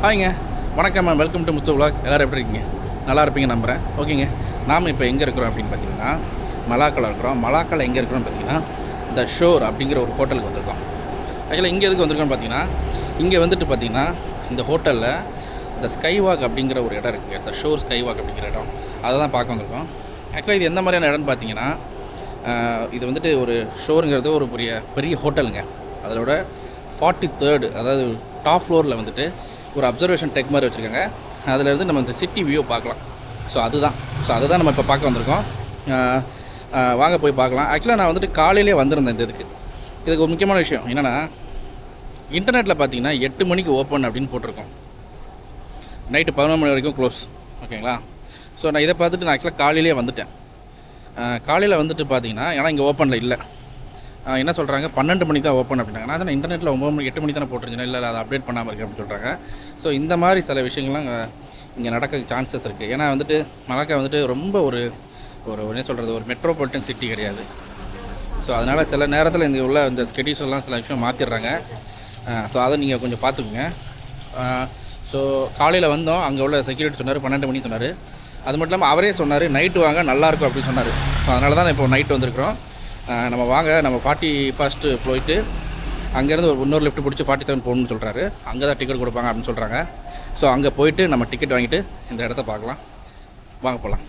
ஹாய்ங்க, வணக்கம். Welcome to Muthu vlog. எல்லோரும் எப்படி இருக்கீங்க? நல்லா இருப்பீங்க நம்புகிறேன். ஓகேங்க, நாம் இப்போ எங்கே இருக்கிறோம் அப்படின்னு பார்த்தீங்கன்னா மலாக்காவில் இருக்கிறோம். மலாக்காவில் எங்கே இருக்கிறோம்னு பார்த்தீங்கன்னா த ஷோர் அப்படிங்கிற ஒரு ஹோட்டலுக்கு வந்திருக்கோம். ஆக்சுவலாக இங்கே எதுக்கு வந்திருக்கோம்னு பார்த்தீங்கன்னா, இங்கே வந்துட்டு பார்த்தீங்கன்னா இந்த ஹோட்டலில் த ஸ்கை வாக் அப்படிங்கிற ஒரு இடம் இருக்குங்க. த ஷோர் ஸ்கை வாக் அப்படிங்கிற இடம், அதை தான் பார்க்க வந்திருக்கோம். ஆக்சுவலாக இது எந்த மாதிரியான இடம்னு பார்த்தீங்கன்னா, இது வந்துட்டு ஒரு ஷோருங்கிறது ஒரு பெரிய ஹோட்டலுங்க. அதோட 43rd, அதாவது டாப் ஃப்ளோரில் வந்துட்டு ஒரு அப்சர்வேஷன் டெக் மாதிரி வச்சுருக்காங்க. அதிலேருந்து நம்ம இந்த சிட்டி வியூ பார்க்கலாம். ஸோ அதுதான் நம்ம இப்போ பார்க்க வந்திருக்கோம். வாங்க போய் பார்க்கலாம். ஆக்சுவலாக நான் வந்துட்டு காலையிலே வந்திருந்தேன். இதுக்கு ஒரு முக்கியமான விஷயம் என்னென்னா, இன்டர்நெட்டில் பார்த்தீங்கன்னா 8 மணிக்கு ஓப்பன் அப்படின்னு போட்டிருக்கோம். நைட்டு 11 மணி வரைக்கும் க்ளோஸ். ஓகேங்களா? ஸோ நான் இதை பார்த்துட்டு நான் ஆக்சுவலாக காலையிலே வந்துட்டேன். காலையில் வந்துட்டு பார்த்தீங்கன்னா, ஏன்னா இங்கே ஓப்பனில் இல்லை, என்ன சொல்கிறாங்க 12 மணிக்கு தான் ஓப்பன் அப்படின்னாங்க. நான் இன்டர்நெட்டில் 9 மணி 8 மணி தானே போட்டிருந்தேன். இல்லை அதை அப்டேட் பண்ணாமல் இருக்குது அப்படின்னு சொல்கிறாங்க. ஸோ இந்த மாதிரி சில விஷயங்கள்லாம் இங்கே நடக்க சான்சஸ் இருக்குது. ஏன்னா வந்துட்டு மலாக்கா வந்துட்டு ரொம்ப ஒரு என்ன சொல்கிறது, ஒரு மெட்ரோபாலிட்டன் சிட்டி கிடையாது. ஸோ அதனால் சில நேரத்தில் இங்கே உள்ள இந்த ஸ்கெடியூல்ஸ் எல்லாம் சில விஷயம் மாற்றிடுறாங்க. ஸோ அதை நீங்கள் கொஞ்சம் பார்த்துக்குங்க. ஸோ காலையில் வந்தோம், அங்கே உள்ள செக்யூரிட்டி சொன்னார் 12 மணிக்கு சொன்னார். அது மட்டும் இல்லாமல் அவரே சொன்னார் நைட்டு வாங்க நல்லாயிருக்கும் அப்படின்னு சொன்னார். ஸோ அதனால தான் இப்போ நைட்டு வந்திருக்கிறோம். நம்ம வாங்க, நம்ம 41st போயிட்டு அங்கேருந்து இன்னொரு லிஃப்ட் பிடிச்சி 47 போகணும்னு சொல்கிறாரு. அங்கே தான் டிக்கெட் கொடுப்பாங்க அப்படின்னு சொல்கிறாங்க. ஸோ அங்கே போயிட்டு நம்ம டிக்கெட் வாங்கிட்டு இந்த இடத்த பார்க்கலாம். வாங்க போகலாம்.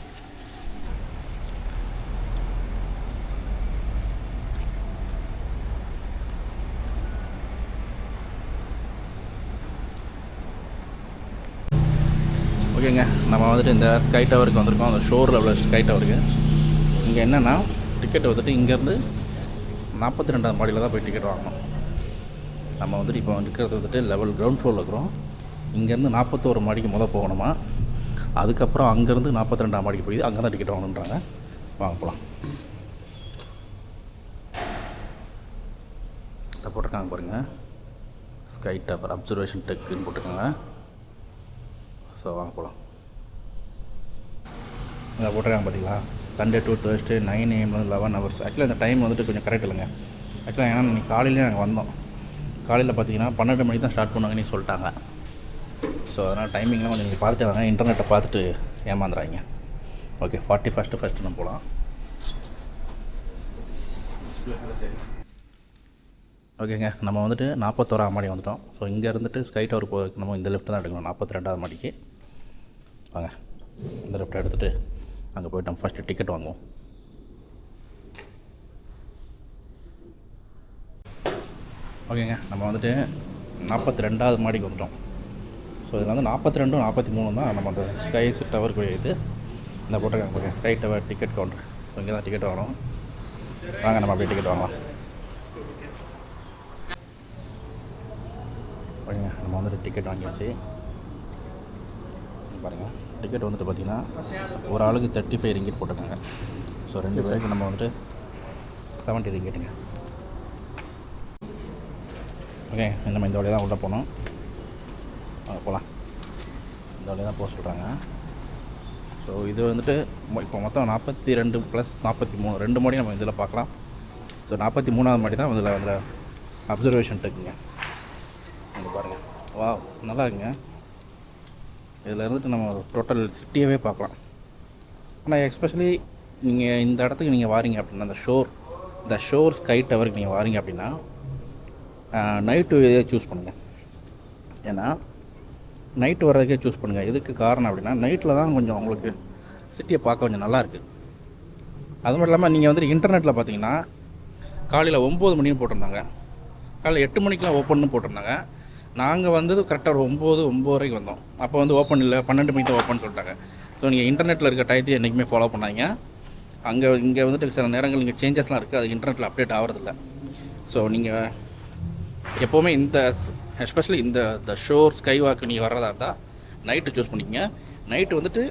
ஓகேங்க, நம்ம வந்துட்டு இந்த ஸ்கை டவருக்கு வந்திருக்கோம். அந்த ஷோரில் உள்ள ஸ்கை டவருக்கு. இங்கே என்னென்னா, டிக்கெட் வந்துட்டு இங்கேருந்து 42ஆம் மாடியில் தான் போய் டிக்கெட் வாங்கணும். நம்ம வந்துட்டு இப்போ இருக்கிறது வந்துட்டு லெவல் கிரவுண்ட் ஃப்ளோரில் இருக்கிறோம். இங்கேருந்து 41 மாடிக்கு போகணுமா, அதுக்கப்புறம் அங்கேருந்து 42ஆம் மாடிக்கு போய் அங்கே தான் டிக்கெட் வாங்கணுன்றாங்க. வாங்க போகலாம். இதை போட்டிருக்காங்க பாருங்கள், ஸ்கை டவர் அப்சர்வேஷன் டெக்குன்னு போட்டிருக்காங்க. ஸோ வாங்க போகலாம். இதை போட்டிருக்காங்க பார்த்தீங்களா, Sunday to Thursday 9 AM 11 hours. ஆக்சுவலாக இந்த டைம் வந்துட்டு கொஞ்சம் கரெக்ட் இல்லைங்க. ஆக்சுவலாக ஏன்னா நீ காலையிலே நாங்கள் வந்தோம். காலையில் பார்த்தீங்கன்னா 12 மணிக்கு தான் ஸ்டார்ட் பண்ணுவாங்கன்னு சொல்லிட்டாங்க. ஸோ அதனால் டைமிங்லாம் கொஞ்சம் நீங்கள் பார்த்துட்டு வாங்க, இன்டர்நெட்டை பார்த்துட்டு ஏமாந்துறாங்க. ஓகே, 41st ஃபஸ்ட்டு நம்ம போகலாம். ஓகேங்க, நம்ம வந்துட்டு 41ஆம் மாடி வந்துட்டோம். ஸோ இங்கே இருந்துட்டு ஸ்கை டவர் போகிறதுக்கு நம்ம இந்த லிஃப்ட் தான் எடுக்கணும். 42ஆவது மாடிக்கு வாங்க, இந்த லிஃப்ட் எடுத்துகிட்டு அங்கே போய்ட்டு நம்ம ஃபஸ்ட்டு டிக்கெட் வாங்குவோம். ஓகேங்க, நம்ம வந்துட்டு 42ஆவது மாடிக்கு வந்துட்டோம். ஸோ இதில் வந்து 42 43 தான் நம்ம அந்த ஸ்கை டவருக்கு இது இந்த போட்டிருக்காங்க பாருங்க, sky tower ticket counter. So இங்கே தான் டிக்கெட் வாங்கணும். வாங்க நம்ம அப்படியே டிக்கெட் வாங்கலாம். ஓகேங்க, நம்ம வந்துட்டு டிக்கெட் வாங்கியாச்சு. பாருங்கள், டிக்கெட் வந்துட்டு பார்த்திங்கன்னா ஒரு ஆளுக்கு 35 ரிங்கிட் போட்டிருக்காங்க. ஸோ 2 பேருக்கு நம்ம வந்துட்டு 70 ரிங்கிட்டுங்க. ஓகே, நம்ம இந்த வழியாக தான் உள்ளே போகணும். போகலாம். இந்த வழியாக தான் போக சொல்கிறாங்க. ஸோ இது வந்துட்டு இப்போ மொத்தம் 42 + 43 2 மாடி நம்ம இதில் பார்க்கலாம். ஸோ 43ஆவது மாடி தான் அதில் அப்சர்வேஷன் டெக்குங்க. இங்கே பாருங்கள், வா நல்லா இருக்குங்க. இதில் இருந்துட்டு நம்ம டோட்டல் சிட்டியவே பார்க்கலாம். ஆனால் எஸ்பெஷலி நீங்கள் இந்த இடத்துக்கு நீங்கள் வாரீங்க அப்படின்னா, த ஷோர் ஸ்கை டவருக்கு நீங்கள் வாரீங்க அப்படின்னா நைட்டு இதே சூஸ் பண்ணுங்கள். ஏன்னா நைட்டு வர்றதுக்கே சூஸ் பண்ணுங்கள். எதுக்கு காரணம் அப்படின்னா, நைட்டில் தான் கொஞ்சம் உங்களுக்கு சிட்டியை பார்க்க கொஞ்சம் நல்லாயிருக்கு. அது மட்டும் இல்லாமல் நீங்கள் வந்துட்டு இன்டர்நெட்டில் பார்த்தீங்கன்னா காலையில் 9 மணின்னு போட்டிருந்தாங்க, காலையில் 8 மணிக்கெலாம் ஓப்பன்னு போட்டிருந்தாங்க. நாங்கள் வந்தது கரெக்டாக ஒரு 9 வந்தோம். அப்போ வந்து ஓப்பன் இல்லை, 12 மணிக்கு தான் ஓப்பன் சொல்லிட்டாங்க. ஸோ நீங்கள் இன்டர்நெட்டில் இருக்க டயத்தை என்றைக்குமே ஃபாலோ பண்ணாங்க. இங்கே வந்துட்டு சில நேரங்கள் இங்கே சேஞ்சஸ்லாம் இருக்குது, அது இன்டர்நெட்டில் அப்டேட் ஆகிறதில்ல. ஸோ நீங்கள் எப்போவுமே எஸ்பெஷலி இந்த த ஷோர் ஸ்கை வாக்கு நீங்கள் வர்றதா இருந்தால் நைட்டு சூஸ் பண்ணிக்கங்க. நைட்டு வந்துட்டு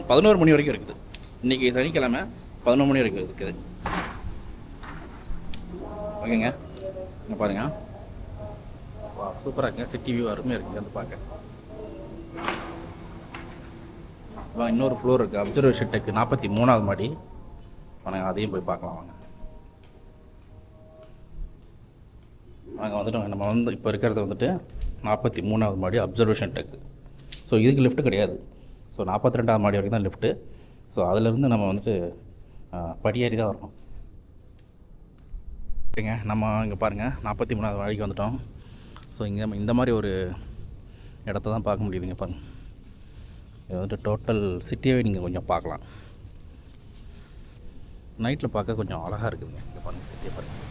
11 மணி வரைக்கும் இருக்குது. இன்றைக்கி சனிக்கிழமை 11 மணி வரைக்கும் இருக்குது. ஓகேங்க, இங்கே பாருங்கள், சூப்பராக இருக்குங்க. சிட்டி வியூ அருமையாக இருக்குங்க வந்து பார்க்க. இன்னொரு ஃப்ளோர் இருக்குது, அப்சர்வேஷன் டெக் 43ஆவது மாடி. வாங்க அதையும் போய் பார்க்கலாம். வாங்க நாங்கள் வந்துட்டோம். நம்ம வந்து இப்போ இருக்கிறது வந்துட்டு 43வது மாடி அப்சர்வேஷன் டெக். ஸோ இதுக்கு லிஃப்ட் கிடையாது. ஸோ 42வது மாடி வரைக்கும் தான் லிஃப்ட்டு. ஸோ அதிலேருந்து நம்ம வந்துட்டு படியேறி தான் வரணும். ஓகேங்க, நம்ம இங்கே பாருங்கள் 43வது மாடிக்கு வந்துவிட்டோம். ஸோ இங்கே இந்த மாதிரி ஒரு இடத்த தான் பார்க்க முடியுதுங்க. பாருங்கள், இது வந்துட்டு டோட்டல் சிட்டியவே நீங்கள் கொஞ்சம் பார்க்கலாம். நைட்டில் பார்க்க கொஞ்சம் அழகாக இருக்குதுங்க. இங்கே பாருங்கள், சிட்டியை பாருங்கள்.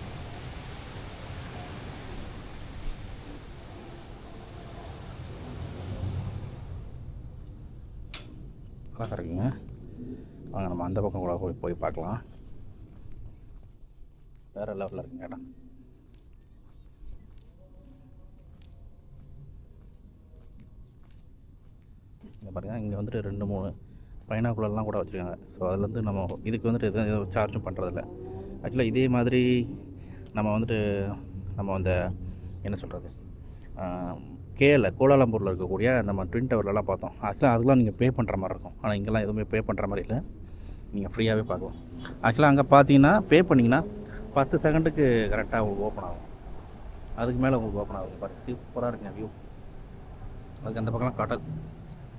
அழகாக இருக்குங்க. வாங்க நம்ம அந்த பக்கம் கூட போய் பார்க்கலாம். வேறு லெவலில் இருக்குங்க இடம். இங்கே பாருங்கள், இங்கே வந்துட்டு 2-3 பைனாக்குலர்லாம் கூட வச்சுருக்காங்க. ஸோ அதுலேருந்து நம்ம இதுக்கு வந்துட்டு எதுவும் சார்ஜும் பண்ணுறதில்ல. ஆக்சுவலாக இதே மாதிரி நம்ம வந்துட்டு நம்ம அந்த என்ன சொல்கிறது, கோலாலம்பூரில் இருக்கக்கூடிய நம்ம ட்வின் டவர்லலாம் பார்த்தோம். ஆக்சுவலாக அதுக்கெலாம் நீங்கள் பே பண்ணுற மாதிரி இருக்கும். ஆனால் இங்கெல்லாம் எதுவுமே பே பண்ணுற மாதிரி இல்லை, நீங்கள் ஃப்ரீயாகவே பார்க்கலாம். ஆக்சுவலாக அங்கே பார்த்தீங்கன்னா பே பண்ணிங்கன்னா 10 செகண்டுக்கு கரெக்டாக உங்களுக்கு ஓப்பன் ஆகும். அதுக்கு மேலே உங்களுக்கு ஓப்பன் ஆகும். பாருங்கள், சூப்பராக இருக்குங்க வியூ. அதுக்கு அந்த பக்கம்லாம் கடல்.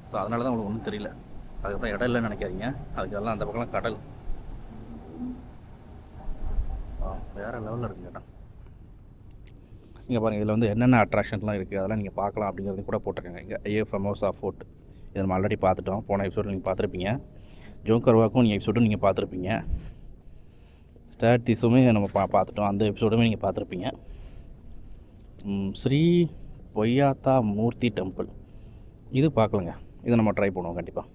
ஸோ அதனால தான் உங்களுக்கு ஒன்றும் தெரியல. அதுக்கப்புறம் இடம் இல்லைன்னு நினைக்காதீங்க, அதுக்கெல்லாம் அந்த பக்கம்லாம் கடல். வேறு லெவலில் இருக்குங்க இடம். இங்கே பாருங்கள், இதில் வந்து என்னென்ன அட்ராக்ஷன்ஸ்லாம் இருக்குது அதெல்லாம் நீங்கள் பார்க்கலாம் அப்படிங்கிறது கூட போட்டிருக்காங்க. இங்கே ஐயோ ஃபெமோசா ஃபோர்ட், இதை நம்ம ஆல்ரெடி பார்த்துட்டோம். போன எபிசோடு நீங்கள் பார்த்துருப்பீங்க. ஜோக்கர்வாக்கும் நீங்கள் எபிசோடும் நீங்கள் பார்த்துருப்பீங்க. ஸ்டார்டிஸுமே நம்ம பார்த்துட்டோம். அந்த எபிசோடுமே நீங்கள் பார்த்துருப்பீங்க. ஸ்ரீ பொய்யாத்தா மூர்த்தி டெம்பிள் இது பார்க்கலங்க. இதை நம்ம ட்ரை பண்ணுவோம் கண்டிப்பாக.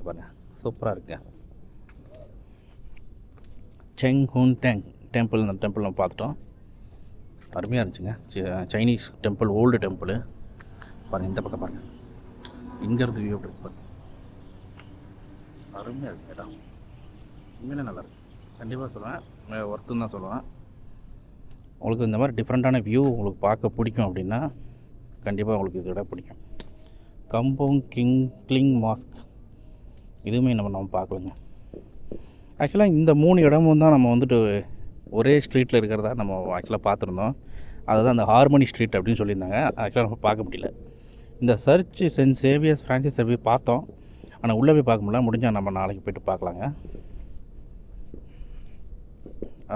பாருங்கள், சூப்பராக இருக்குங்க. செங் ஹூன் டேங் டெம்பிள், இந்த டெம்பிள் நம்ம பார்த்துட்டோம். அருமையாக இருந்துச்சுங்க. Chinese temple, old temple. பாருங்கள், இந்த பக்கம் பாருங்கள், இங்கேருந்து வியூ அப்படி பாருங்கள். அருமையாக இருக்குது இடம். உண்மையிலே நல்லாயிருக்கு. கண்டிப்பாக சொல்லுவேன், ஒர்த்துன்னு தான் சொல்லுவேன். உங்களுக்கு இந்த மாதிரி டிஃப்ரெண்ட்டான வியூ உங்களுக்கு பார்க்க பிடிக்கும் அப்படின்னா கண்டிப்பாக உங்களுக்கு இது இடம் பிடிக்கும். கம்போங் கிளிங் மாஸ்க் இதுவுமே நம்ம பார்க்கலங்க. ஆக்சுவலாக இந்த 3 இடமும் தான் நம்ம வந்துட்டு ஒரே ஸ்ட்ரீட்டில் இருக்கிறதா நம்ம ஆக்சுவலாக பார்த்துருந்தோம். அதுதான் அந்த ஹார்மனி ஸ்ட்ரீட் அப்படின்னு சொல்லியிருந்தாங்க. ஆக்சுவலாக நம்ம பார்க்க முடியல. இந்த church saint Xavier's Francis service பார்த்தோம், ஆனால் உள்ளே போய் பார்க்க முடியல. முடிஞ்சால் நம்ம நாளைக்கு போய்ட்டு பார்க்கலாங்க.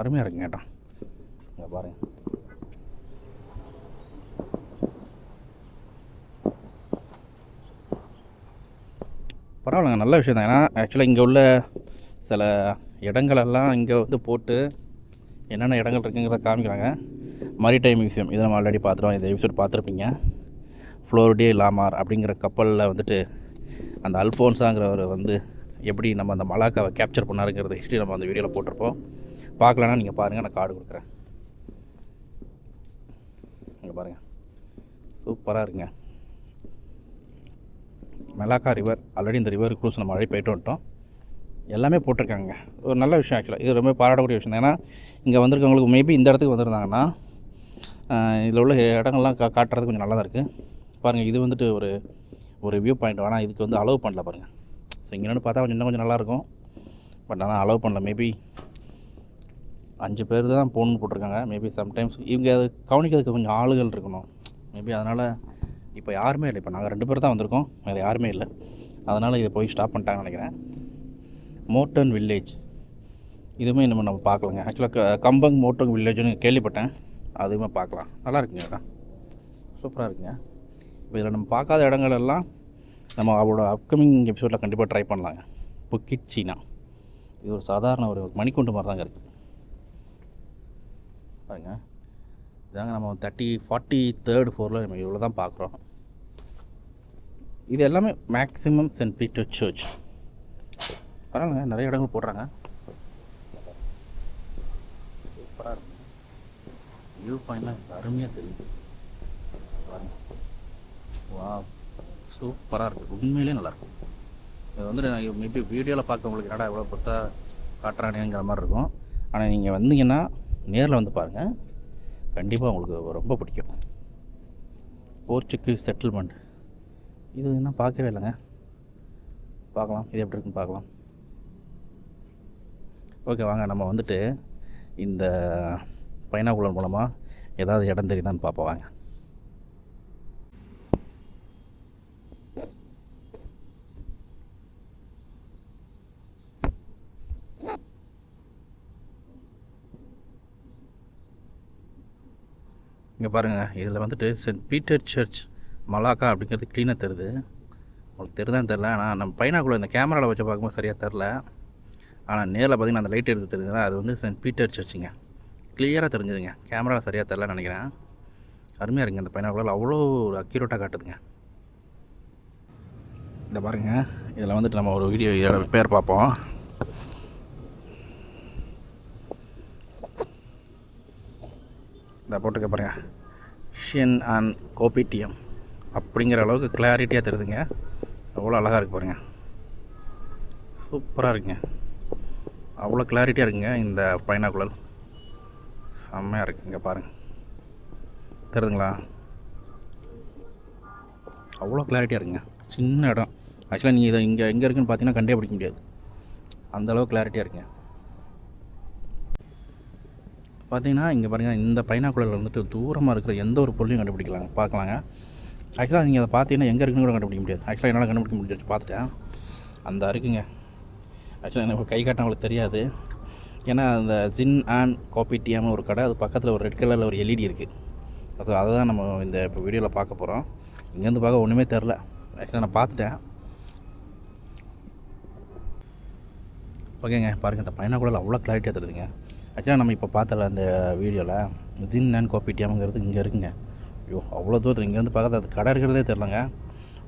அருமையாக இருக்குங்க இடம். இங்கே பாருங்கள், பரவாயில்லைங்க, நல்ல விஷயம் தான். ஏன்னா ஆக்சுவலாக இங்கே உள்ள சில இடங்களெல்லாம் இங்கே வந்து போட்டு என்னென்ன இடங்கள் இருக்குங்கிறத காமிக்கிறாங்க. மரிடைம் மியூசியம் இதை நம்ம ஆல்ரெடி பார்த்துருவோம். இந்த எபிசோட் பார்த்துருப்பீங்க. ஃப்ளோரிடே லாமார் அப்படிங்கிற கப்பலில் வந்துட்டு அந்த அல்ஃபோன்ஸாங்கிறவர் வந்து எப்படி நம்ம அந்த மலாக்காவை கேப்சர் பண்ணாருங்கிறத ஹிஸ்ட்ரி நம்ம அந்த வீடியோவில் போட்டிருப்போம். பார்க்கலன்னா நீங்கள் பாருங்கள், நான் கார்டு கொடுக்குறேன். இங்கே பாருங்கள், சூப்பராக இருக்குங்க. மெலாக்கா ரிவர், ஆல்ரெடி இந்த ரிவர் க்ரூஸ் நம்ம ஆல்ரெடி போய்ட்டு வந்துட்டோம். எல்லாமே போட்டிருக்காங்க. ஒரு நல்ல விஷயம். ஆக்சுவலாக இது ரொம்ப பாராட்டக்கூடிய விஷயம் தான். ஏன்னா இங்கே வந்திருக்கவங்களுக்கு மேபி இந்த இடத்துக்கு வந்திருந்தாங்கன்னா இதில் உள்ள இடங்கள்லாம் காட்டுறது கொஞ்சம் நல்லா தான் இருக்குது. பாருங்கள், இது வந்துட்டு ஒரு வியூ பாயிண்ட். ஆனால் இதுக்கு வந்து அலோவ் பண்ணல பாருங்கள். ஸோ இங்கே பார்த்தா இன்னும் கொஞ்சம் நல்லாயிருக்கும். பட் ஆனால் அலோவ் பண்ணல. மேபி 5 பேர் தான் போகணுன்னு போட்டிருக்காங்க. மேபி சம்டைம்ஸ் இவங்க அதை கவனிக்கிறதுக்கு கொஞ்சம் ஆளுகள் இருக்கணும். மேபி அதனால் இப்போ யாருமே இல்லை. இப்போ நாங்கள் 2 பேர் தான் வந்திருக்கோம், வேறு யாருமே இல்லை. அதனால் இதை போய் ஸ்டாப் பண்ணிட்டாங்கன்னு நினைக்கிறேன். மோட்டன் வில்லேஜ் இதுவுமே நம்ம பார்க்கலங்க. ஆக்சுவலாக கம்பங் மோட்டோங் வில்லேஜ்னு கேள்விப்பட்டேன், அதுவுமே பார்க்கலாம். நல்லா இருக்குங்க இடம், சூப்பராக இருக்குங்க. இப்போ இதில் நம்ம பார்க்காத இடங்கள் எல்லாம் நம்ம அவரோட அப்கமிங் எபிசோடில் கண்டிப்பாக ட்ரை பண்ணலாங்க. புக்கிட் சீனா இது ஒரு சாதாரண ஒரு மணிக்கூண்டு மாதிரி தாங்க இருக்குது. பாருங்க, இதாங்க நம்ம 43rd ஃப்ளோரில் நம்ம இவ்வளோ தான் பார்க்குறோம். இது எல்லாமே மேக்ஸிமம் சென்ட் பீட்டர் சர்ச். பரவாயில்லைங்க, நிறைய இடங்கள் போடுறாங்க. சூப்பராக இருக்கும். வியூ பாயிண்ட்லாம் அருமையாக தெரியுது. வா, சூப்பராக இருக்குது. உண்மையிலே நல்லாயிருக்கும். இது வந்து நான் மேபி வீடியோவில் பார்க்க உங்களுக்கு என்னடா எவ்வளோ பொறுத்தா காட்டுறானேங்கிற மாதிரி இருக்கும். ஆனால் நீங்கள் வந்தீங்கன்னா நேரில் வந்து பாருங்கள், கண்டிப்பாக உங்களுக்கு ரொம்ப பிடிக்கும். போர்ச்சுகீஸ் செட்டில்மெண்ட் இது இன்னும் பார்க்கவே இல்லைங்க. பார்க்கலாம், இது எப்படி இருக்குன்னு பார்க்கலாம். ஓகே, வாங்க நம்ம வந்துட்டு இந்த பைனாகுலர் மூலமாக ஏதாவது இடம் தெரியுதான்னு பார்ப்போம் வாங்க. இங்கே பாருங்கள், இதில் வந்துட்டு சென்ட் பீட்டர் சர்ச் மலாக்கா அப்படிங்கிறது க்ளீனாக தருது. உங்களுக்கு தெரியுதான்னு தெரில, ஆனால் நம்ம பைனாக்குள்ளே இந்த கேமராவில் வச்சு பார்க்கும்போது சரியாக தெரில. ஆனால் நேரில் பார்த்திங்கன்னா அந்த லைட் எடுத்து தெரியுதுன்னா அது வந்து சென்ட் பீட்டர் சர்ச்சுங்க. கிளியராக தெரிஞ்சுதுங்க, கேமராவில் சரியாக தெரிலன்னு நினைக்கிறேன். அருமையாக இருக்குங்க இந்த பைனாக்குள்ளே, அவ்வளோ ஒரு அக்யூரேட்டாக காட்டுதுங்க. இந்த பாருங்கள், இதில் வந்துட்டு நம்ம ஒரு வீடியோ இதோட பேர் பார்ப்போம். இந்த போட்டுக்க பாருங்கள், ஷின் அண்ட் கோபிடியம் அப்படிங்கிற அளவுக்கு கிளாரிட்டியாக தெரியுதுங்க. அவ்வளோ அழகாக இருக்குது பாருங்கள், சூப்பராக இருக்குங்க. அவ்வளோ கிளாரிட்டியாக இருக்குங்க இந்த பைனாக்குலர், செம்மையாக இருக்குது. இங்கே பாருங்கள், தெரியுதுங்களா? அவ்வளோ கிளாரிட்டியாக இருக்குங்க. சின்ன இடம், ஆக்சுவலாக நீங்கள் இதை இங்கே எங்கே இருக்குன்னு பார்த்தீங்கன்னா கண்டே பிடிக்க முடியாது, அந்தளவு கிளாரிட்டியாக இருக்குங்க. பார்த்தீங்கன்னா இங்கே பாருங்கள், இந்த பைனாக்குலரில் வந்துட்டு தூரமாக இருக்கிற எந்த ஒரு பொருளையும் கண்டுபிடிக்கலாங்க, பார்க்கலாங்க. ஆக்சுவலாக நீங்கள் அதை பார்த்தீங்கன்னா எங்கே இருக்குன்னு கூட கண்டுபிடிக்க முடியாது. ஆக்சுவலாக என்னால் கண்டுபிடிக்க முடிஞ்சிச்சு, பார்த்துட்டேன். அந்த இருக்குங்க. ஆக்சுவலாக எனக்கு கை காட்ட அவங்களுக்கு தெரியாது, ஏன்னா அந்த ஜின் அண்ட் கோபிடியம்னு ஒரு கடை, அது பக்கத்தில் ஒரு ரெட் கலரில் ஒரு எல்இடி இருக்குது. அதை தான் நம்ம இந்த இப்போ வீடியோவில் பார்க்க போகிறோம். இங்கேருந்து பார்க்க ஒன்றுமே தெரில, ஆக்சுவலாக நான் பார்த்துட்டேன். ஓகேங்க, பாருங்கள், இந்த பைனாக்குலர் அவ்வளோ கிளாரிட்டியாக தெரியுதுங்க. ஆக்சுவலாக நம்ம இப்போ பார்த்தல அந்த வீடியோவில் ஜின் அண்ட் கோபிடியம்ங்கிறது இங்கே இருக்குங்க. ஐயோ, அவ்வளோ தூரத்தில் இங்கேருந்து பார்க்கறது அது கடை இருக்கிறதே தெரிலங்க.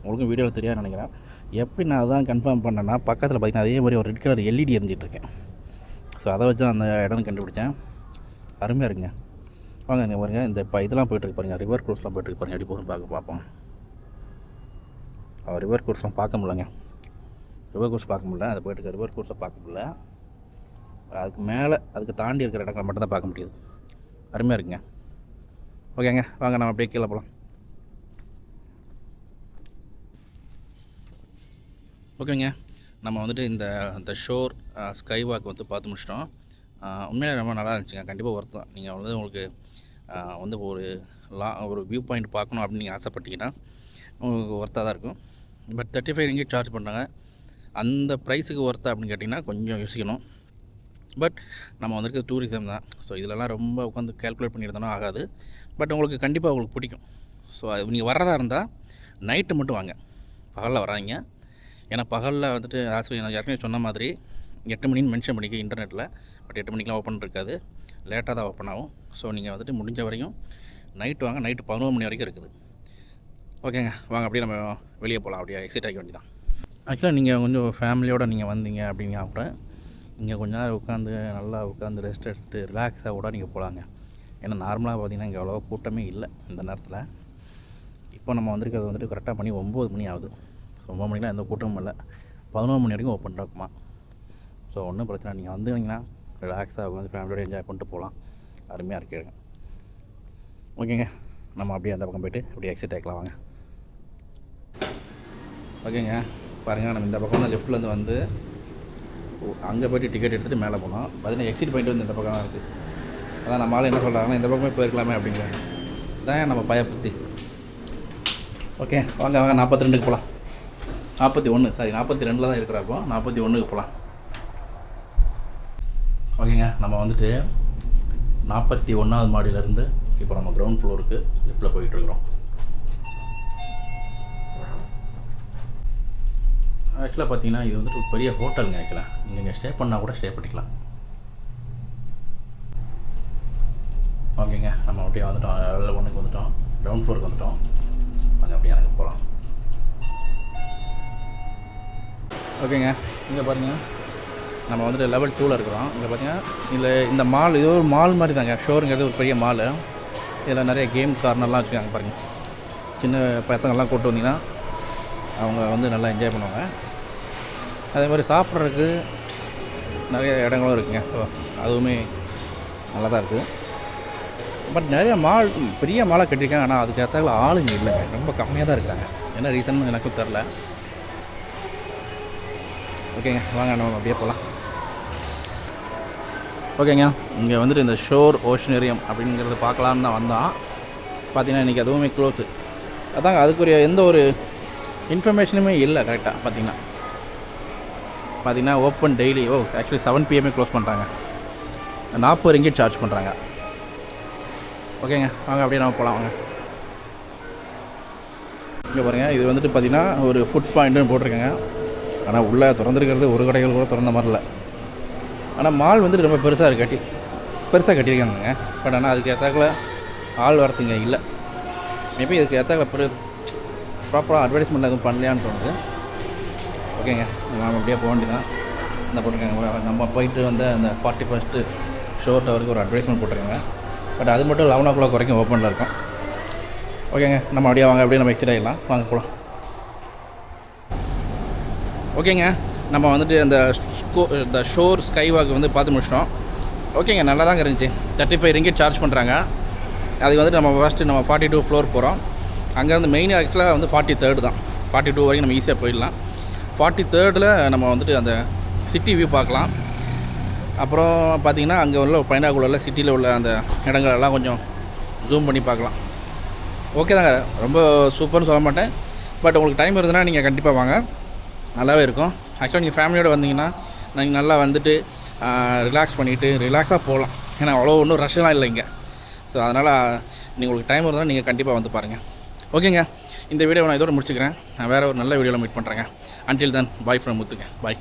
உங்களுக்கும் வீடியோவில் தெரியாது நினைக்கிறேன். எப்படி நான் அதான் கன்ஃபார்ம் பண்ணேன்னா, பக்கத்தில் பார்த்திங்கன்னா அதே மாதிரி ஒரு ரெட் கலர் எல்இடி எரிஞ்சிட்ருக்கேன். ஸோ அதை வச்சு அந்த இடம் கண்டுபிடிச்சேன். அருமையாக இருக்குங்க. வாங்க இங்கே பாருங்கள், இந்த இப்போ இதெல்லாம் போய்ட்டுருக்கு பாருங்கள், ரிவர் க்ரூஸ்லாம் போய்ட்டுருக்கு பாருங்கள். எப்படி போகுன்னு பார்ப்போம். ரிவர் க்ரூஸ்லாம் பார்க்க முடியலங்க, ரிவர் க்ரூஸ் பார்க்க முடியல, அதை போய்ட்டுருக்க ரிவர் க்ரூஸை பார்க்க முடியல. அதுக்கு மேலே அதுக்கு தாண்டி இருக்கிற இடங்களை மட்டும்தான் பார்க்க முடியுது. அருமையாக இருக்குங்க. ஓகேங்க, வாங்க நம்ம அப்படியே கீழே போகலாம். ஓகேங்க, நம்ம வந்துட்டு இந்த ஷோர் ஸ்கை வாக் வந்து பார்த்து முடிச்சிட்டோம். உண்மையிலே ரொம்ப நல்லா இருந்துச்சுங்க. கண்டிப்பாக ஒர்த் தான். நீங்கள் வந்து உங்களுக்கு வந்து ஒரு வியூ பாயிண்ட் பார்க்கணும் அப்படின்னு நீங்கள் ஆசைப்பட்டீங்கன்னா உங்களுக்கு ஒர்த்தாக தான் இருக்கும். பட் 35 ரிங்கிட் சார்ஜ் பண்ணுறாங்க. அந்த ப்ரைஸுக்கு ஒர்த்தா அப்படின்னு கேட்டிங்கன்னா கொஞ்சம் யோசிக்கணும். பட் நம்ம வந்துருக்கு டூரிசம் தான். ஸோ இதிலலாம் ரொம்ப உட்காந்து கேல்குலேட் பண்ணியிருந்தோன்னா ஆகாது. பட் உங்களுக்கு கண்டிப்பாக உங்களுக்கு பிடிக்கும். ஸோ நீங்கள் வர்றதா இருந்தால் நைட்டு மட்டும் வாங்க, பகலில் வராங்க. ஏன்னா பகலில் வந்துட்டு நான் ஏற்கனவே சொன்ன மாதிரி 8 மணின்னு மென்ஷன் பண்ணிக்க இன்டர்நெட்டில். பட் 8 மணிக்கெலாம் ஓப்பன் இருக்காது, லேட்டாக தான் ஓப்பன் ஆகும். ஸோ நீங்கள் வந்துட்டு முடிஞ்ச வரையும் நைட்டு வாங்க. நைட்டு 11 மணி வரைக்கும் இருக்குது. ஓகேங்க, வாங்க அப்படியே நம்ம வெளியே போகலாம். அப்படியே எக்ஸைட் ஆக வேண்டியதான். ஆக்சுவலாக நீங்கள் கொஞ்சம் ஃபேமிலியோடு நீங்கள் வந்தீங்க அப்படின்னா கூட இங்கே கொஞ்ச நேரம் நல்லா உட்காந்து ரெஸ்ட் எடுத்துகிட்டு ரிலாக்ஸாக கூட நீங்கள் போகலாங்க. ஏன்னா நார்மலாக பார்த்திங்கன்னா இங்கே அவ்வளோவா கூட்டமே இல்லை இந்த நேரத்தில். இப்போ நம்ம வந்திருக்கிறது வந்துட்டு கரெக்டாக மணி 9 மணி ஆகுது. ஸோ 9 மணிக்கெலாம் எந்த கூட்டமும் இல்லை, 11 மணி வரைக்கும் ஓப்பன் இருக்குமா. ஸோ ஒன்றும் பிரச்சனை, நீங்கள் வந்தீங்கன்னா ரிலாக்ஸாக உட்காந்து ஃபேமிலியோட என்ஜாய் பண்ணிட்டு போகலாம். அருமையாக இருக்குங்க. ஓகேங்க, நம்ம அப்படியே அந்த பக்கம் போய்ட்டு அப்படியே எக்ஸிட் ஆகிக்கலாம் வாங்க. ஓகேங்க, பாருங்கள், நம்ம இந்த பக்கம் தான் லெஃப்ட்லேருந்து வந்து அங்கே போய்ட்டு டிக்கெட் எடுத்துகிட்டு மேலே போனோம். பார்த்தீங்கன்னா எக்ஸிட் பாயிண்ட் வந்து இந்த பக்கம் தான் இருக்குது. அதான் நம்ம ஆள் என்ன சொல்கிறாங்கன்னா இந்த பக்கமே போயிருக்கலாமே அப்படிங்கிறாங்க. இதான் நம்ம பயப்புத்தி. ஓகே, வாங்க 42க்கு போகலாம். 42 தான் இருக்கிறப்போ 41க்கு போகலாம். ஓகேங்க, நம்ம வந்துட்டு 41வது மாடியிலேருந்து இப்போ நம்ம கிரவுண்ட் ஃப்ளோருக்கு லிஃப்ட்டில் போயிட்டுருக்குறோம். ஆக்சுவலாக பார்த்தீங்கன்னா இது வந்துட்டு ஒரு பெரிய ஹோட்டலுங்க. ஆக்சுவலாக நீங்கள் ஸ்டே பண்ணால் கூட ஸ்டே பண்ணிக்கலாம். ஓகேங்க, நம்ம அப்படியே வந்துட்டோம், லெவல் 1க்கு வந்துட்டோம், கிரவுண்ட் ஃப்ளோருக்கு வந்துட்டோம். கொஞ்சம் அப்படியே எனக்கு போகலாம். ஓகேங்க, இங்கே பாருங்கள், நம்ம வந்துட்டு லெவல் 2ல் இருக்கிறோம். இங்கே பார்த்தீங்கன்னா இந்த மால், இது ஒரு மால் மாதிரி தாங்க. ஷோருங்கிறது ஒரு பெரிய மால். இதில் நிறைய கேம் கார்னர்லாம் வச்சுருக்காங்க பாருங்கள். சின்ன பசங்கள்லாம் கூப்பிட்டு வந்தீங்கன்னா அவங்க வந்து நல்லா என்ஜாய் பண்ணுவாங்க. அதே மாதிரி சாப்பிட்றதுக்கு நிறைய இடங்களும் இருக்குங்க. ஸோ அதுவுமே நல்லா தான் இருக்குது. பட் நிறைய மால், பெரிய மாலாக கட்டியிருக்காங்க. ஆனால் அதுக்கு ஏற்றால ஆளுங்க இல்லைங்க, ரொம்ப கம்மியாக தான் இருக்கிறாங்க. என்ன ரீசன் எனக்கும் தெரில. ஓகேங்க, வாங்க நம்ம அப்படியே போகலாம். ஓகேங்க, இங்கே வந்துட்டு இந்த ஷோர் ஓஷனரியம் அப்படிங்கிறது பார்க்கலான்னு தான் வந்தோம். பார்த்தீங்கன்னா இன்றைக்கி அதுவுமே க்ளோஸு. அதாங்க அதுக்குரிய எந்த ஒரு இன்ஃபர்மேஷனுமே இல்லை. கரெக்டாக பார்த்தீங்கன்னா open daily. Actually 7 PM close பண்ணுறாங்க. 40 ரிங்கிட் சார்ஜ் பண்ணுறாங்க. ஓகேங்க, வாங்க அப்படியே நம்ம போகலாம். வாங்க. இங்கே பாருங்கள், இது வந்துட்டு பார்த்திங்கன்னா ஒரு ஃபுட் பாயிண்ட்டுன்னு போட்டிருக்காங்க. ஆனால் உள்ளே திறந்துருக்கிறது ஒரு கடைகள் கூட திறந்த மாதிரி இல்லை. ஆனால் மால் வந்துட்டு ரொம்ப பெருசாக கட்டியிருக்காங்க. பட் ஆனால் அதுக்கு ஏற்றாக்கில் ஆள் வரத்துங்க இல்லை. மேபி இதுக்கு ஏற்றாக்கில் ப்ராப்பராக அட்வர்டைஸ்மெண்ட் எதுவும் பண்ணலையான்னு தோணுது. ஓகேங்க, நம்ம அப்படியே போக வேண்டியதான். இந்த போட்டிருக்காங்க, நம்ம போயிட்டு வந்த அந்த 41st ஷோர் டவருக்கு ஒரு அட்வர்டைஸ்மெண்ட் போட்டிருக்காங்க. பட் அது மட்டும் 11 o'clock வரைக்கும் ஓப்பனில் இருக்கும். ஓகேங்க, நம்ம அப்படியே வாங்க, அப்படியே நம்ம எக்ஸிட் ஆகிடலாம். வாங்க போகலாம். ஓகேங்க, நம்ம வந்துட்டு இந்த ஷோர் ஸ்கை வாக் வந்து பார்த்து முடிச்சிட்டோம். ஓகேங்க, நல்லா தாங்க இருந்துச்சு. 35 ரிங்கிட் சார்ஜ் பண்ணுறாங்க. அதுக்கு வந்துட்டு நம்ம ஃபஸ்ட்டு நம்ம 42 ஃப்ளோர் போகிறோம். அங்கேருந்து மெயின் ஆக்சுவலாக வந்து 43rd தான். 42 வரைக்கும் நம்ம ஈஸியாக போயிடலாம். 43rd நம்ம வந்துட்டு அந்த சிட்டி வியூ பார்க்கலாம். அப்புறம் பார்த்திங்கன்னா அங்கே உள்ள பைனாகுலரில் சிட்டியில் உள்ள அந்த இடங்களெல்லாம் கொஞ்சம் ஜூம் பண்ணி பார்க்கலாம். ஓகே தாங்க, ரொம்ப சூப்பர்னு சொல்ல மாட்டேன். பட் உங்களுக்கு டைம் இருந்ததுன்னா நீங்கள் கண்டிப்பாக வாங்க, நல்லாவே இருக்கும். ஆக்சுவலாக நீங்கள் ஃபேமிலியோடு வந்தீங்கன்னா நீங்கள் நல்லா வந்துட்டு ரிலாக்ஸ் பண்ணிவிட்டு ரிலாக்ஸாக போகலாம். ஏன்னா அவ்வளோ ஒன்றும் ரஷ்லாம் இல்லை இங்கே. ஸோ அதனால் நீங்கள் உங்களுக்கு டைம் இருந்தால் நீங்கள் கண்டிப்பாக வந்து பாருங்கள். ஓகேங்க, இந்த வீடியோவை நான் இதோட முடிச்சுக்கிறேன். நான் வேறு ஒரு நல்ல வீடியோவில் மீட் பண்ணுறேங்க. அன்டில் தென், பாய் ஃப்ரம் முத்துங்க. பாய்.